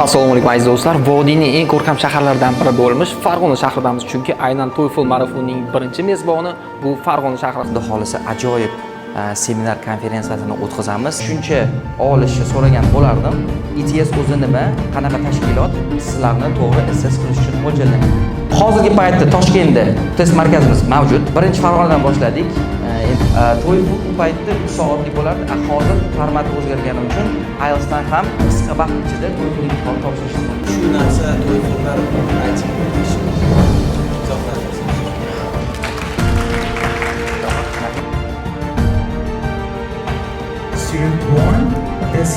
Assalomu alaykum aziz do'stlar. Vodiyning eng ko'rkam shaharlaridan biri bo'lmish Farg'ona shahridamiz. Chunki aynan TOEFL marafonining birinchi mezboni bu Farg'ona shahri. Xudo xolisa ajoyib seminar konferensiyasini o'tkazamiz. Shuncha olishni so'ragan bo'lardim. ETS o'zi nima, qanaqa tashkilot, sizlarni to'g'ri assess qilish uchun mo'ljallangan. Hozirgi paytda Toshkentda test markazimiz mavjud. Birinchi Farg'onadan boshladik. TOEFL bu paytda 3 soatlik bo'lardi. Hozir formati o'zgargani uchun IELTSdan ham qisqa vaqt ichida TOEFL imtihon topshirish mumkin. Shu narsa TOEFLlar aytib Student 1 is